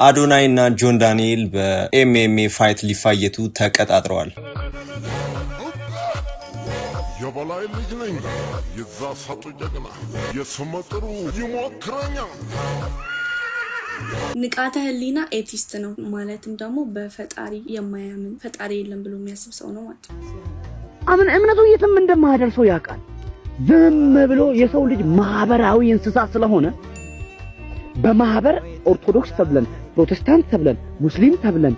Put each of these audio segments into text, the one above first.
አዶናይ እና ጆን ዳንኤል በኤምኤምኤ ፋይት ሊፋየቱ ተቀጣጥረዋል። የበላይ ልጅ ነኝ የዛ ሳጡ ጀግና የስመጥሩ ይሞክረኛ ንቃተ ህሊና ኤቲስት ነው ማለትም ደግሞ በፈጣሪ የማያምን ፈጣሪ የለም ብሎ የሚያስብ ሰው ነው ማለት ነው። አምን እምነቱ የትም እንደማያደርሰው ያውቃል። ዝም ብሎ የሰው ልጅ ማህበራዊ እንስሳ ስለሆነ በማህበር ኦርቶዶክስ ተብለን ፕሮቴስታንት ተብለን ሙስሊም ተብለን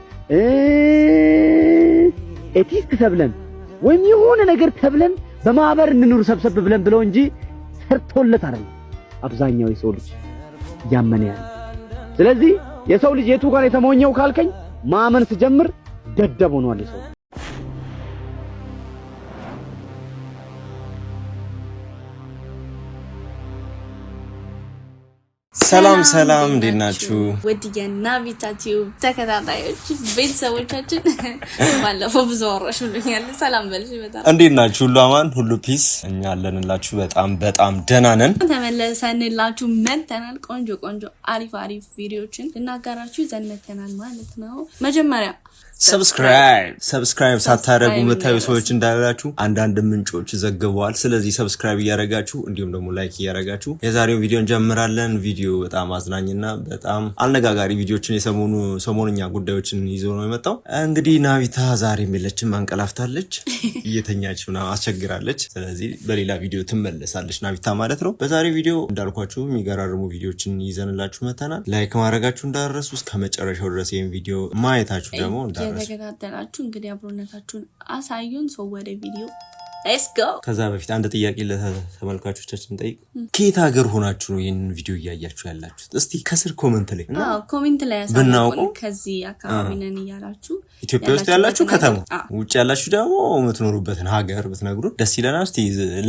ኤቲስት ተብለን ወይም የሆነ ነገር ተብለን በማህበር እንኑር ሰብሰብ ብለን ብለው እንጂ ሰርቶለት አይደለም አብዛኛው የሰው ልጅ ያመነ ያለ። ስለዚህ የሰው ልጅ የቱ ጋር የተሞኘው ካልከኝ ማመን ሲጀምር ደደብ ሆኗል የሰው። ሰላም ሰላም እንዴት ናችሁ? ወዲያና ቪታቲው ተከታታዮች ቤተሰቦቻችን ባለፈው ብዙ አወራሽልኛል። ሰላም በልሽ በጣም እንዴት ናችሁ? ሁሉ አማን ሁሉ ፒስ? እኛ አለንላችሁ በጣም ደህና ነን። ተመለሰንላችሁ መተናል። ቆንጆ አሪፍ ቪዲዮችን ልናጋራችሁ ይዘን መተናል ማለት ነው። መጀመሪያ ሰብስክራይብ ሳታደርጉ መታዩ ሰዎች እንዳላችሁ አንዳንድ ምንጮች ዘግበዋል። ስለዚህ ሰብስክራይብ እያደረጋችሁ እንዲሁም ደግሞ ላይክ እያደረጋችሁ የዛሬው ቪዲዮ እንጀምራለን። ቪዲዮ በጣም አዝናኝና በጣም አነጋጋሪ ቪዲዮችን ሰሞንኛ ጉዳዮችን ይዞ ነው የመጣው። እንግዲህ ናቪታ ዛሬም የለችም፣ አንቀላፍታለች፣ እየተኛች ነው፣ አስቸግራለች። ስለዚህ በሌላ ቪዲዮ ትመለሳለች ናቪታ ማለት ነው። በዛሬው ቪዲዮ እንዳልኳችሁ የሚገራርሙ ቪዲዮችን ይዘንላችሁ መተናል። ላይክ ማድረጋችሁ እንዳትረሱ፣ እስከመጨረሻው ድረስ ይሄን ቪዲዮ ማየታችሁ ደግሞ ተከታተላችሁ እንግዲህ አብሮነታችሁን አሳዩን። ሰው ወደ ቪዲዮ ሌትስ ጎ። ከዛ በፊት አንድ ጥያቄ ለተመልካቾቻችን ጠይቅ። ከየት ሀገር ሆናችሁ ነው ይሄንን ቪዲዮ እያያችሁ ያላችሁት? እስቲ ከስር ኮሜንት ላይ ያሳውቁን። ከዚህ አካባቢ ነን እያላችሁ ኢትዮጵያ ውስጥ ያላችሁ ከተማ፣ ውጭ ያላችሁ ደግሞ የምትኖሩበትን ሀገር ብትነግሩን ደስ ይለናል። እስቲ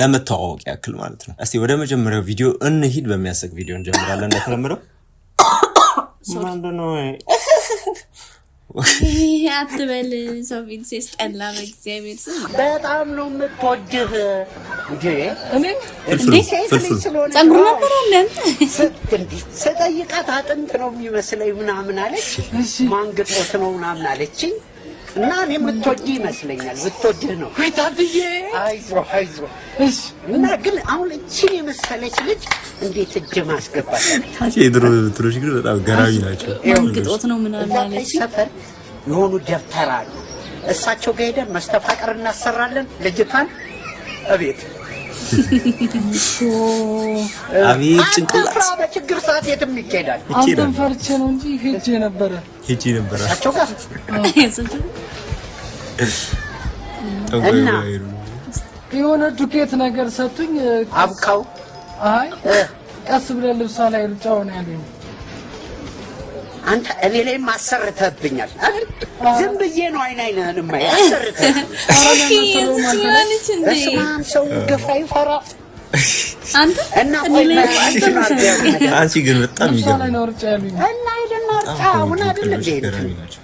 ለመተዋወቅ ያክል ማለት ነው። እስቲ ወደ መጀመሪያው ቪዲዮ እንሂድ። በሚያስቅ ቪዲዮ እንጀምራለን እንደተለመደው። ማንደነው አትበል ሰው ፊት ሲስጠላ በእግዚአብሔር ስም በጣም ነው የምትወድህ እንዴ? ጸጉር ነበር አለን ስጠይቃት አጥንት ነው የሚመስለኝ ምናምን አለች። ማንግጦት ነው ምናምን አለችኝ እና እኔ የምትወድህ ይመስለኛል። ብትወድህ ነው ታድዬ። አይዞህ እና ግን አሁን እቺን የመሰለች ልጅ እንዴት እጅ ማስገባት ታዲያ? የድሮ ትሮሽ ግን በጣም ገራሚ ናቸው። ማንግጦት ነው ምናምን አለች። ሰፈር የሆኑ ደብተር አሉ። እሳቸው ጋር ሄደን መስተፋቅር እናሰራለን ልጅቷን እቤት። አቤት ጭንቅላት በችግር ሰዓት የትም ይኬዳል። አንተን ፈርቼ ነው እንጂ ሄጄ ነበረ እሳቸው ጋር እና የሆነ ዱቄት ነገር ሰጡኝ። አብካው አይ ቀስ ብለህ ልብሷ ላይ ሩጫው ነው ያለኝ። አንተ እኔ ላይ ማሰርተብኛል አይደል? ዝም ብዬ ነው አይናይነን ማይ አሰርተህ በስማም ሰው ገፋ ይፈራ አንተ እና አንቺ ግን በጣም ይገርም ነው ሩጫ ያለኝ እና አይደና ጫውና አይደል እንዴ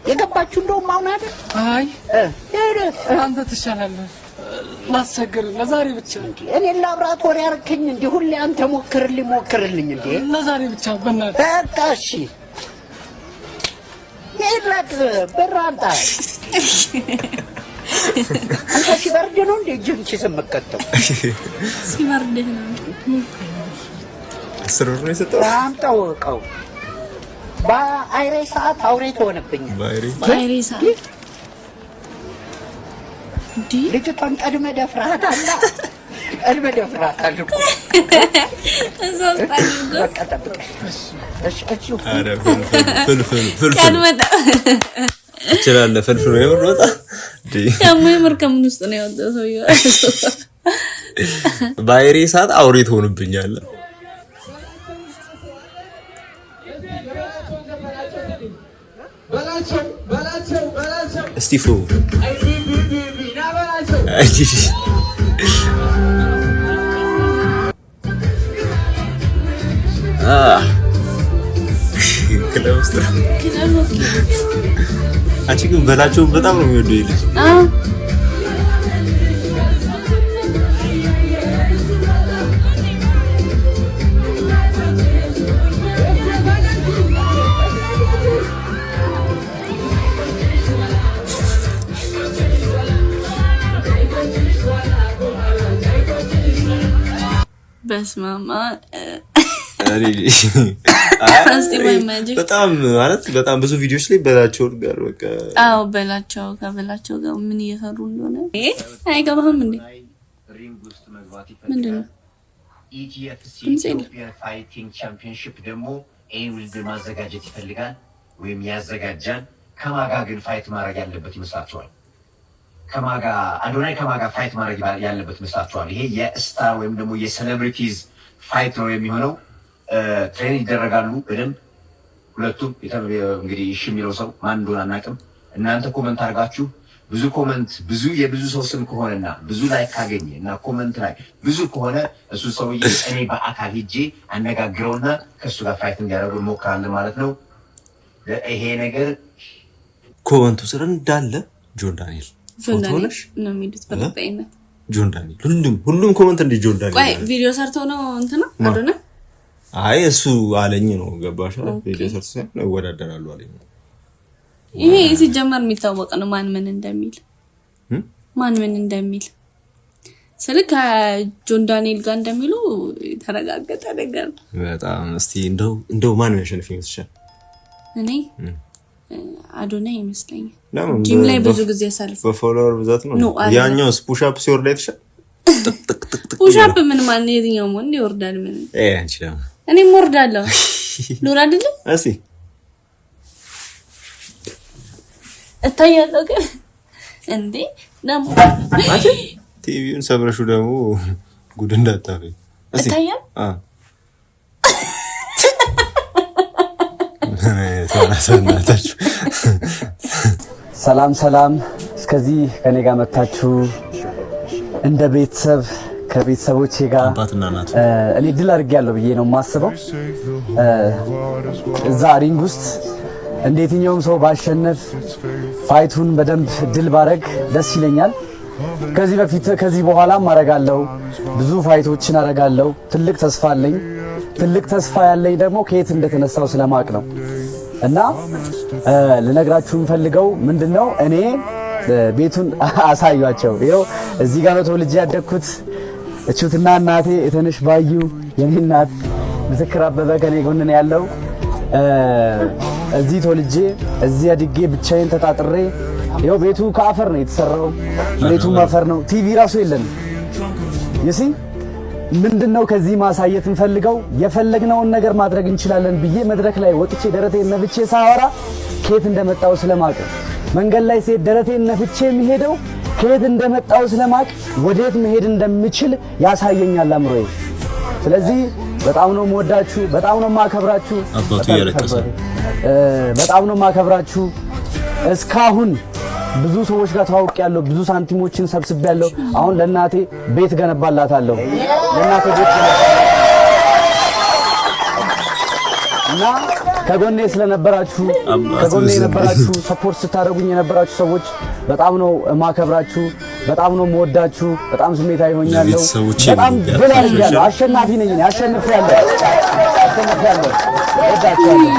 የገባችሁ እንደውም አሁን አይደል? አይ አንተ ትሻላለህ። ላስቸግር ለዛሬ ብቻ እኔ ላብራቶሪ አርከኝ እንዴ? ሁሌ አንተ ሞክርልኝ እንዴ? ለዛሬ ብቻ በእናትህ በቃ እሺ። ይላክ በራንታ አንተ ሲበርድ ነው እንዴ ጅንቺ ስመከተው? ሲበርድ ነው አስር ብር ነው የሰጠው። አምጣው እቃው በአይሬ ሰዓት አውሬ ትሆንብኛል። በአይሬ ሰዓት ልጅቷን ቀድመህ ደፍረሃታል። በቃ ጠብቀሽ ኧረ ፍልፍል ትችላለህ። ፍልፍል ነው የምርወጣ ደግሞ የምር ከምን ውስጥ ነው ያወጣው ሰውዬው? ባይሬ ሰዓት አውሬ ትሆንብኛለህ። እስቲፎ አንቺ ግን በላቸው በጣም ነው የሚወደው ይልሽ። በስማማ በጣም ማለት በጣም ብዙ ቪዲዮዎች ላይ በላቸው ጋር በቃ አዎ በላቸው ጋር ምን እየሰሩ እንደሆነ አይገባህም እንዴ? ሪንግ ውስጥ መግባት ምንድነው? ኢቲኤፍሲ ኢትዮጵያ ፋይቲንግ ቻምፒዮንሺፕ ደግሞ ይሄን ውድድር ማዘጋጀት ይፈልጋል ወይም ያዘጋጃል። ከማጋ ግን ፋይት ማድረግ ያለበት ይመስላችኋል? ከማጋ አዶናይ ከማጋ ፋይት ማድረግ ያለበት ይመስላችኋል? ይሄ የስታር ወይም ደግሞ የሴሌብሪቲዝ ፋይት ነው የሚሆነው። ትሬን ይደረጋሉ በደንብ ሁለቱም። እንግዲህ እሺ የሚለው ሰው ማን እንደሆነ አናውቅም። እናንተ ኮመንት አድርጋችሁ ብዙ የብዙ ሰው ስም ከሆነና ብዙ ላይ ካገኘ እና ኮመንት ላይ ብዙ ከሆነ እሱ ሰውዬ እኔ በአካል ሄጄ አነጋግረውና ከእሱ ጋር ፋይት እንዲያደርጉ እንሞክራለን ማለት ነው። ይሄ ነገር ኮመንቱ ስር እንዳለ ጆን ዳንኤል ነው የሚሉት በቀጣይነት ጆን ዳንኤል ሁሉም ኮመንት እንደ ጆን ዳንኤል ቆይ ቪዲዮ ሰርተው ነው እንትና አዶና አይ እሱ አለኝ ነው ገባሽ? ቪዲዮ ሰርተው ነው ወዳደራሉ አለኝ። ይሄ ሲጀመር የሚታወቅ ነው ማን ምን እንደሚል ስልክ ጆን ዳንኤል ጋር እንደሚሉ ተረጋገጠ ነገር በጣም እስቲ እንደው ማን ያሸንፍ ይመስልሻል? እኔ አዶናይ ይመስለኛል። ጂም ላይ ብዙ ጊዜ ያሳልፍ በፎሎወር ብዛት ነው ያኛው ፑሽ አፕ ሲወርድ አይተሻል? ፑሽ አፕ ምን ማን የትኛው ወንድ ይወርዳል? ምን አንቺ ደግሞ እኔም ወርዳለሁ ኑር አይደል? እሺ እታያለሁ ግን እንዴ ደሞ ቲቪውን ሰብረሹ ደግሞ ጉድ እንዳታፈይ እታያለሁ። ሰላም እስከዚህ ከኔ ጋር መጣችሁ እንደ ቤተሰብ ከቤተሰቦቼ ጋር እኔ ድል አድርጌያለሁ ብዬ ነው የማስበው። እዛ ሪንግ ውስጥ እንዴትኛውም ሰው ባሸነፍ ፋይቱን በደንብ ድል ባረግ ደስ ይለኛል። ከዚህ በኋላም አረጋለሁ፣ ብዙ ፋይቶችን አረጋለሁ። ትልቅ ተስፋ አለኝ። ትልቅ ተስፋ ያለኝ ደግሞ ከየት እንደተነሳው ስለማቅ ነው እና ልነግራችሁ የምፈልገው ምንድነው እኔ ቤቱን አሳያቸው። ይኸው እዚህ ጋር ነው ተወልጄ ያደግኩት። እቹትና እናቴ የተነሽ ባዩ የኔ እናት ምስክር አበበ ከኔ ጎን ነው ያለው። እዚህ ተወልጄ እዚህ አድጌ ብቻዬን ተጣጥሬ ይኸው ቤቱ ከአፈር ነው የተሰራው። መሬቱ አፈር ነው። ቲቪ ራሱ የለንም። ይሲ ምንድነው ከዚህ ማሳየት እንፈልገው የፈለግነውን ነገር ማድረግ እንችላለን ብዬ መድረክ ላይ ወጥቼ ደረቴን ነፍቼ ሳወራ ከየት እንደመጣው ስለማቅ መንገድ ላይ ሴት ደረቴን ነፍቼ የሚሄደው ከየት እንደመጣው ስለማቅ ወዴት መሄድ እንደምችል ያሳየኛል አምሮዬ። ስለዚህ በጣም ነው የምወዳችሁ፣ በጣም ነው የማከብራችሁ። አባቱ ያለቀሰ በጣም ነው የማከብራችሁ። እስካሁን ብዙ ሰዎች ጋር ተዋውቄያለሁ፣ ብዙ ሳንቲሞችን ሰብስቤያለሁ። አሁን ለእናቴ ቤት ገነባላታለሁ። ለእናቴ ቤት እና ከጎኔ ስለነበራችሁ ከጎኔ የነበራችሁ ሰፖርት ስታደርጉኝ የነበራችሁ ሰዎች በጣም ነው የማከብራችሁ፣ በጣም ነው የምወዳችሁ። በጣም ስሜታዊ ሆኛለሁ። በጣም ድል አድርጌያለሁ። አሸናፊ ነኝ። አሸንፌያለሁ። ወዳችኋለሁ።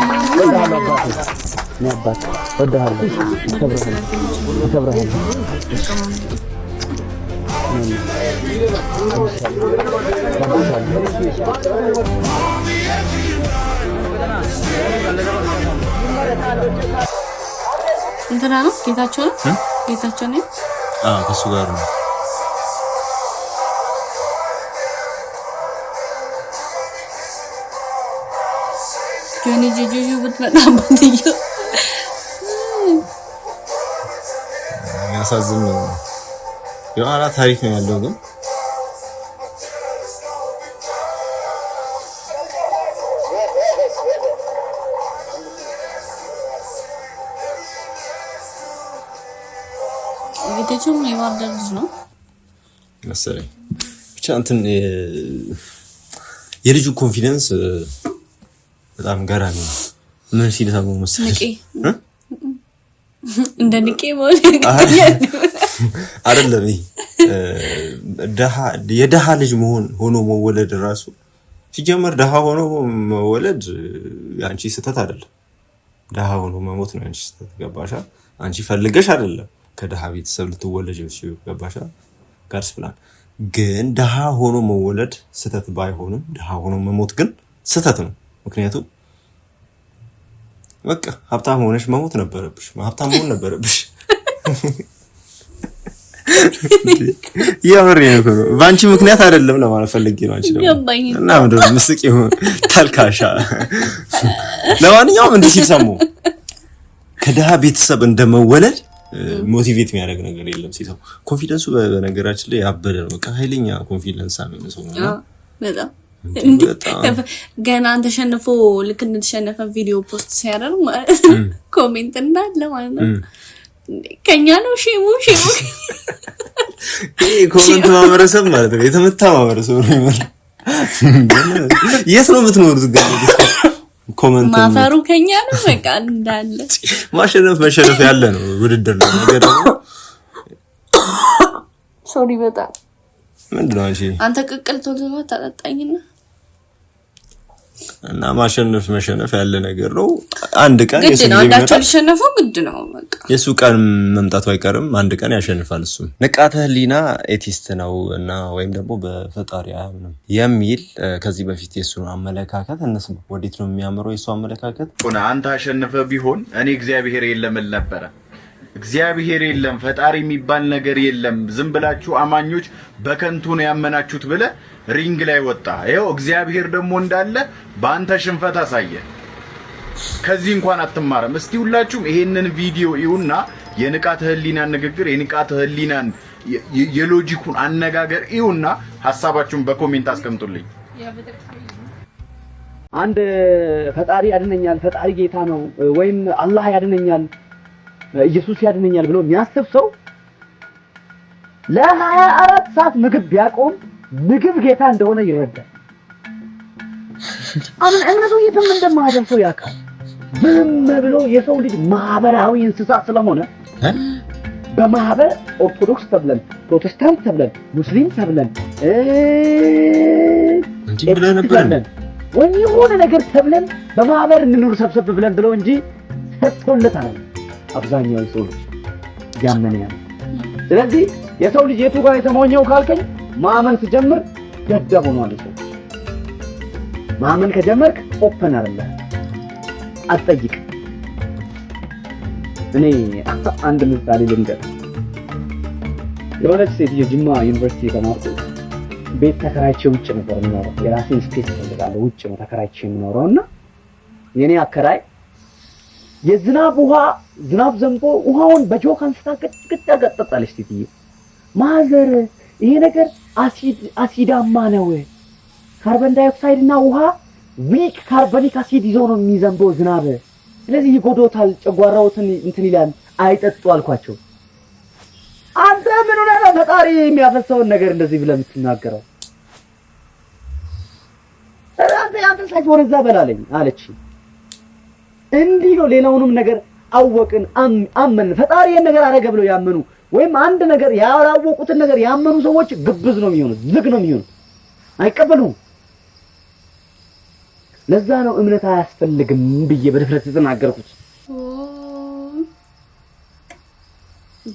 ነበር ወዳለሁ ተከብረሃል። እንትና ነው ጌታቸው ነው ከሱ ጋር ነው። ጆኒ ጂጂዩ ብትመጣበት ያሳዝን ነው። የኋላ ታሪክ ነው ያለው ግን ጌታቸውም የባርዳር ልጅ ነው መሰለኝ። ብቻ እንትን የልጁ ኮንፊደንስ በጣም ገራሚ ነው። ምን ሲል ታውቁ መሰለኝ እንደ ንቄ ማለት አይደለም። የደሃ ልጅ ሆኖ መወለድ ራሱ ሲጀመር ደሃ ሆኖ መወለድ ያንቺ ስህተት አይደለም። ደሃ ሆኖ መሞት ነው ያንቺ ስህተት። ገባሻ? አንቺ ፈልገሽ አይደለም ከደሃ ቤተሰብ ልትወለጅ ገባሻ? ጋርስ ፕላን ግን ድሃ ሆኖ መወለድ ስተት ባይሆንም ድሃ ሆኖ መሞት ግን ስተት ነው። ምክንያቱም በቃ ሀብታም ሆነሽ መሞት ነበረብሽ፣ ሀብታም መሆን ነበረብሽ። ያወሬ ነው ባንቺ ምክንያት አይደለም ለማለት ፈልጌ ነው። አንቺ ደግሞ እና ምንድን ነው ምስቂ ሆነ ታልካሻ። ለማንኛውም እንዲህ ሲሰሙ ከድሃ ቤተሰብ እንደመወለድ ሞቲቬት የሚያደርግ ነገር የለም። ሲሰሙ ኮንፊደንሱ በነገራችን ላይ ያበደ ነው። በቃ ኃይለኛ ኮንፊደንስ አመኝ ነው በጣም ገና ተሸንፎ ልክ እንደተሸነፈ ቪዲዮ ፖስት ሲያደርግ ኮሜንት እንዳለ ማለት ነው ከኛ ነው ሼሙ ኮሜንት ማህበረሰብ ማለት ነው የተመታ ማህበረሰብ ነው። የት ነው የምትኖሩት? ኮሜንት ማፈሩ ከኛ ነው በቃ እንዳለ ማሸነፍ ያለ ነው ውድድር ነው ነገር ነው። ሶሪ በጣም ምንድነው አንተ ቅቅል ቶሎ ታጣጣኝና እና መሸነፍ ያለ ነገር ነው። አንድ ቀን ያሸነፈው ግድ ነው በቃ የሱ ቀን መምጣቱ አይቀርም። አንድ ቀን ያሸንፋል። እሱ ንቃተ ህሊና ኤቲስት ነው እና ወይም ደግሞ በፈጣሪ አያምንም የሚል ከዚህ በፊት የሱ አመለካከት እንስማ። ወዴት ነው የሚያምረው የሱ አመለካከት? አንተ አሸነፈ ቢሆን እኔ እግዚአብሔር የለም ነበር። እግዚአብሔር የለም ፈጣሪ የሚባል ነገር የለም፣ ዝም ብላችሁ አማኞች በከንቱ ነው ያመናችሁት ብለ ሪንግ ላይ ወጣ። ይሄው እግዚአብሔር ደግሞ እንዳለ በአንተ ሽንፈት አሳየ። ከዚህ እንኳን አትማረም። እስቲ ሁላችሁም ይሄንን ቪዲዮ ይሁንና የንቃተ ህሊናን ንግግር የንቃተ ህሊናን የሎጂኩን አነጋገር ይሁንና ሐሳባችሁን በኮሜንት አስቀምጡልኝ። አንድ ፈጣሪ ያድነኛል፣ ፈጣሪ ጌታ ነው ወይም አላህ ያድነኛል፣ ኢየሱስ ያድነኛል ብሎ የሚያስብ ሰው ለ24 ሰዓት ምግብ ቢያቆም ምግብ ጌታ እንደሆነ ይረዳል። አሁን እነሱ የትም እንደማያደርሰው ያውቃል። ዝም ብሎ የሰው ልጅ ማህበራዊ እንስሳ ስለሆነ በማህበር ኦርቶዶክስ ተብለን፣ ፕሮቴስታንት ተብለን፣ ሙስሊም ተብለን ወይ የሆነ ነገር ተብለን በማህበር እንኑር ሰብሰብ ብለን ብለው እንጂ ሰጥቶለት አይደል አብዛኛው ሰው ልጅ ያመነ ያለ። ስለዚህ የሰው ልጅ የቱ ጋር የተሞኘው ካልከኝ ማመን ሲጀምር ገደብ ሆኗል። ሰው ማመን ከጀመርክ ኦፕን አይደለም አትጠይቅ። እኔ አንድ ምሳሌ ልንገር። የሆነች ሴት የጅማ ዩኒቨርሲቲ ተማርኩ ቤት ተከራይቼ ውጭ ነበር የምኖረው። የራሴን ስፔስ ፈልጋለሁ ውጭ ነው ተከራይቼ የምኖረውና የኔ አከራይ የዝናብ ውሃ ዝናብ ዘንቦ ውሃውን በጆክ አንስታ ቅጥ ያገጠጣለች። ሴትዬ ማዘር ይሄ ነገር አሲዳማ ነው፣ ካርቦን ዳይኦክሳይድ እና ውሃ ዊክ ካርቦኒክ አሲድ ይዞ ነው የሚዘንበው ዝናብ፣ ስለዚህ ይጎዶታል፣ ጨጓራዎትን እንትን ይላል፣ አይጠጡ አልኳቸው። አንተ ምን ሆነህ ነው ፈጣሪ የሚያፈሰውን ነገር እንደዚህ ብለህ የምትናገረው? አንተ ሳይት ወረዛ በላለኝ አለች። እንዲህ ነው። ሌላውንም ነገር አወቅን አመን ፈጣሪ ይሄን ነገር አረገ ብለው ያመኑ ወይም አንድ ነገር ያላወቁትን ነገር ያመኑ ሰዎች ግብዝ ነው የሚሆኑት፣ ዝግ ነው የሚሆኑት፣ አይቀበሉም። ለዛ ነው እምነት አያስፈልግም ብዬ በድፍረት ተናገርኩት።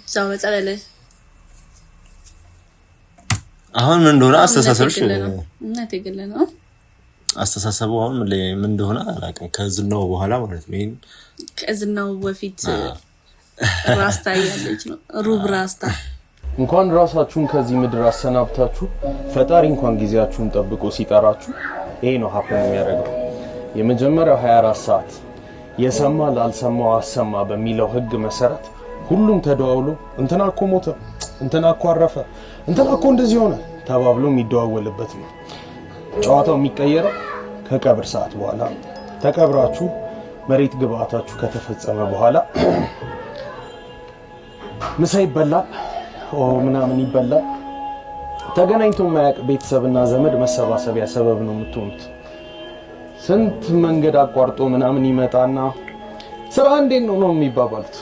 ዛው መጸለለ አሁን ምን እንደሆነ አስተሳሰብሽ እናቴ ገለ ነው አስተሳሰቡ አሁን ምን እንደሆነ አላውቅም። ከዝናው በኋላ ማለት ነው። ይሄን ከዝናው በፊት ራስታ ያለች ነው ሩብ ራስታ። እንኳን ራሳችሁን ከዚህ ምድር አሰናብታችሁ ፈጣሪ እንኳን ጊዜያችሁን ጠብቆ ሲጠራችሁ ይሄ ነው ሀፕን የሚያደርገው። የመጀመሪያው 24 ሰዓት የሰማ ላልሰማው አሰማ በሚለው ህግ መሰረት ሁሉም ተደዋውሎ እንትና እኮ ሞተ፣ እንትና እኮ አረፈ፣ እንትና እኮ እንደዚህ ሆነ ተባብሎ የሚደዋወልበት ነው። ጨዋታው የሚቀየረው ከቀብር ሰዓት በኋላ ተቀብራችሁ መሬት ግብአታችሁ ከተፈጸመ በኋላ ምሳ ይበላል ምናምን ይበላል። ተገናኝቶ የማያውቅ ቤተሰብና ዘመድ መሰባሰቢያ ሰበብ ነው የምትሆኑት። ስንት መንገድ አቋርጦ ምናምን ይመጣና ስራ እንዴት ነው የሚባባሉት።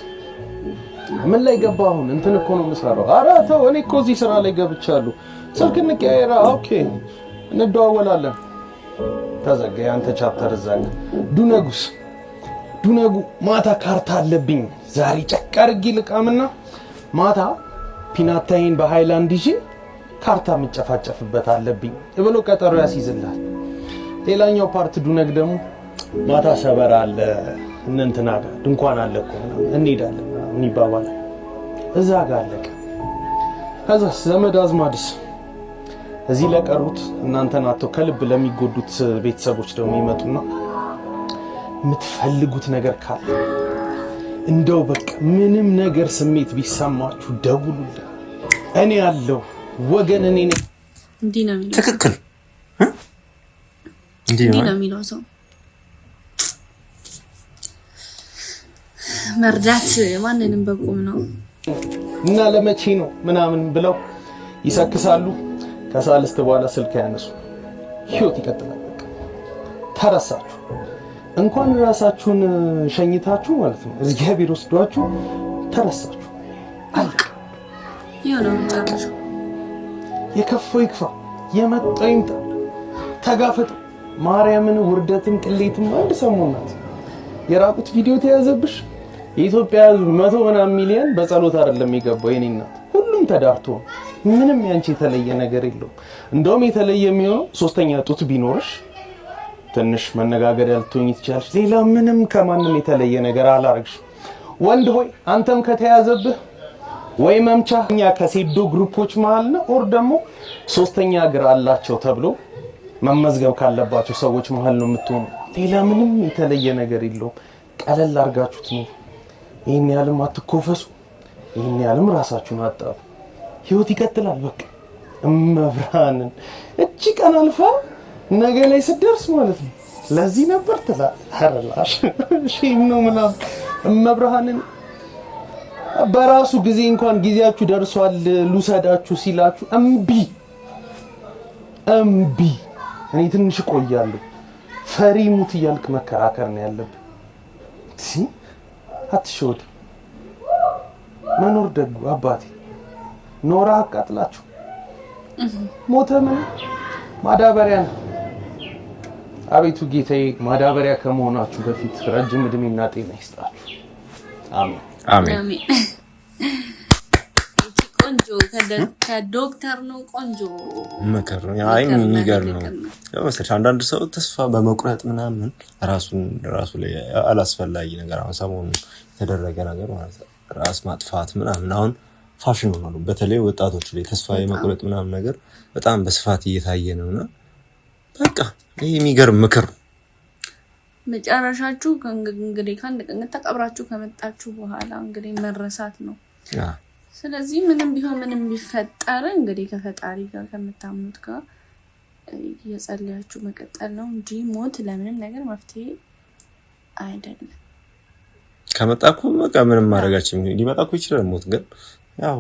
ምን ላይ ገባ አሁን እንትን እኮ ነው የምሰራው። ኧረ ተው እኔ እኮ እዚህ ስራ ላይ ገብቻለሁ። ስልክ እንቀያየራ ኦኬ እንደዋወላለን። ተዘጋ ያንተ ቻፕተር ዘጋ። ዱነጉ ማታ ካርታ አለብኝ ዛሬ ጨቅ አድርጌ ልቃምና ማታ ፒናታይን በሃይላንድ ይዤ ካርታ መጨፋጨፍበት አለብኝ ብሎ ቀጠሮ ያስይዝላል። ሌላኛው ፓርት ዱነግ ደግሞ ማታ ሰበራ አለ እንንትና ጋር ድንኳን አለ እኮ እንሄዳለን ምን ይባባላል። እዛ ጋር አለቀ። ከዛ ዘመድ አዝማድስ እዚህ ለቀሩት እናንተን አጥቶ ከልብ ለሚጎዱት ቤተሰቦች ደግሞ ይመጡና የምትፈልጉት ነገር ካለ እንደው በቃ ምንም ነገር ስሜት ቢሰማችሁ ደውሉልኝ፣ እኔ ያለው ወገን እኔ ነኝ። እንዲህ ነው የሚለው። ትክክል እንዲህ ነው የሚለው ሰው መርዳት ማንንም በቁም ነው እና ለመቼ ነው ምናምን ብለው ይሰክሳሉ። ከሳልስት በኋላ ስልክ ያነሱ ህይወት ይቀጥላል። በቃ ተረሳችሁ። እንኳን ራሳችሁን ሸኝታችሁ ማለት ነው እግዚአብሔር ወስዷችሁ ተረሳችሁ። አልቅ ይሆነው ታውቃለህ። የከፋው ይክፋ የመጣው ይምጣ። ተጋፈጡ። ማርያምን ውርደትም ቅሌትም አንድ ሰሞናት የራቁት ቪዲዮ ተያዘብሽ። የኢትዮጵያ 100 ምናምን ሚሊዮን በጸሎት አይደለም የገባው የኔ እናት። ሁሉም ተዳርቶ ምንም ያንቺ የተለየ ነገር የለውም። እንደውም የተለየ የሚሆነው ሶስተኛ ጡት ቢኖርሽ ትንሽ መነጋገር ያልተወኝ ትችላለሽ። ሌላ ምንም ከማንም የተለየ ነገር አላረግሽ። ወንድ ሆይ አንተም ከተያዘብህ ወይ መምቻኛ ከሴዶ ግሩፖች መሃል ነው ኦር ደግሞ ሶስተኛ እግር አላቸው ተብሎ መመዝገብ ካለባቸው ሰዎች መሃል ነው የምትሆነው። ሌላ ምንም የተለየ ነገር የለውም። ቀለል አርጋችሁት ነው። ይሄን ያለም አትኮፈሱ። ይሄን ያለም ራሳችሁን አጣሩ። ህይወት ይቀጥላል። በቃ እመብርሃንን እቺ ቀን አልፋ ነገ ላይ ስደርስ ማለት ነው ለዚህ ነበር ተላላሽ ሺም ነው ምናምን እመብርሃንን በራሱ ጊዜ እንኳን ጊዜያችሁ ደርሷል ልውሰዳችሁ ሲላችሁ እምቢ እኔ ትንሽ ቆያለሁ ፈሪ ሙት እያልክ መከራከር ነው ያለብህ። አትሾድ መኖር ደጉ አባቴ ኖራ አቃጥላችሁ ሞተ ምን ማዳበሪያ ነው። አቤቱ ጌታዬ ማዳበሪያ ከመሆናችሁ በፊት ረጅም እድሜና ጤና ይስጣችሁ። አሜን አሜን። ቆንጆ ከዶክተር ነው ቆንጆ መከር ነው። አይ የሚገርም ነው። ለምሳሌ አንዳንድ ሰው ተስፋ በመቁረጥ ምናምን ራሱ ላይ አላስፈላጊ ነገር አሁን ሰሞኑን የተደረገ ነገር ማለት ነው ራስ ማጥፋት ምናምን አሁን ፋሽን ሆኗል። በተለይ ወጣቶች ላይ ተስፋ የመቁረጥ ምናምን ነገር በጣም በስፋት እየታየ ነውና በቃ ይሄ የሚገርም ምክር መጨረሻችሁ እንግዲህ ካንድ ቀን ተቀብራችሁ ከመጣችሁ በኋላ እንግዲህ መረሳት ነው። ስለዚህ ምንም ቢሆን ምንም ቢፈጠር እንግዲህ ከፈጣሪ ጋር ከምታምኑት ጋር እየጸለያችሁ መቀጠል ነው እንጂ ሞት ለምንም ነገር መፍትሄ አይደለም። ከመጣኩ በቃ ምንም ማድረጋችን ሊመጣኩ ይችላል። ሞት ግን ያው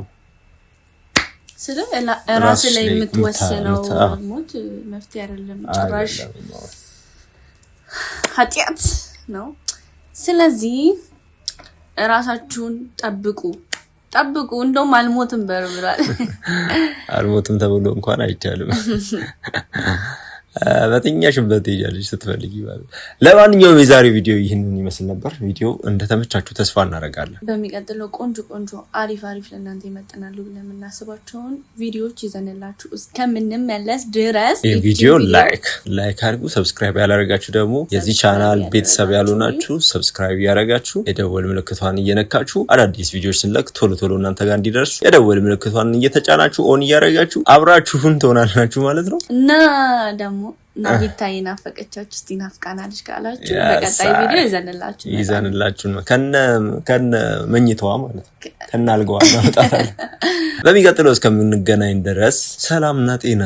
ራስ ላይ የምትወስነው ሞት መፍትሄ አይደለም፣ ጭራሽ ኃጢአት ነው። ስለዚህ ራሳችሁን ጠብቁ። እንደውም አልሞትም ብሏል። አልሞትም ተብሎ እንኳን አይቻልም። በተኛሽበት ትሄጃለሽ ስትፈልጊ ማለት። ለማንኛውም የዛሬው ቪዲዮ ይህንን ይመስል ነበር። ቪዲዮ እንደተመቻችሁ ተስፋ እናደርጋለን። በሚቀጥለው ቆንጆ አሪፍ ለእናንተ ይመጥናሉ ብለን የምናስባቸውን ቪዲዮዎች ይዘንላችሁ እስከምንመለስ ድረስ ቪዲዮ ላይክ አድርጉ። ሰብስክራይብ ያላደረጋችሁ ደግሞ የዚህ ቻናል ቤተሰብ ያልሆናችሁ ሰብስክራይብ ያደረጋችሁ የደወል ምልክቷን እየነካችሁ አዳዲስ ቪዲዮዎች ስንለቅ ቶሎ እናንተ ጋር እንዲደርሱ የደወል ምልክቷን እየተጫናችሁ ኦን እያደረጋችሁ አብራችሁን ትሆናላችሁ ማለት ነው እና ደግሞ ናቢታይ ናፈቀቻችሁ እስቲ ናፍቃናልሽ ካላችሁ በቀጣይ ቪዲዮ ይዘንላችሁ ነው ከነ መኝታዋ ማለት ነው ከነ አልጋዋ እናመጣታለን። በሚቀጥለው እስከምንገናኝ ድረስ ሰላምና ጤና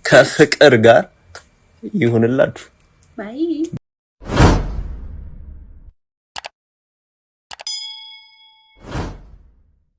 ከፍቅር ጋር ይሁንላችሁ። ባይ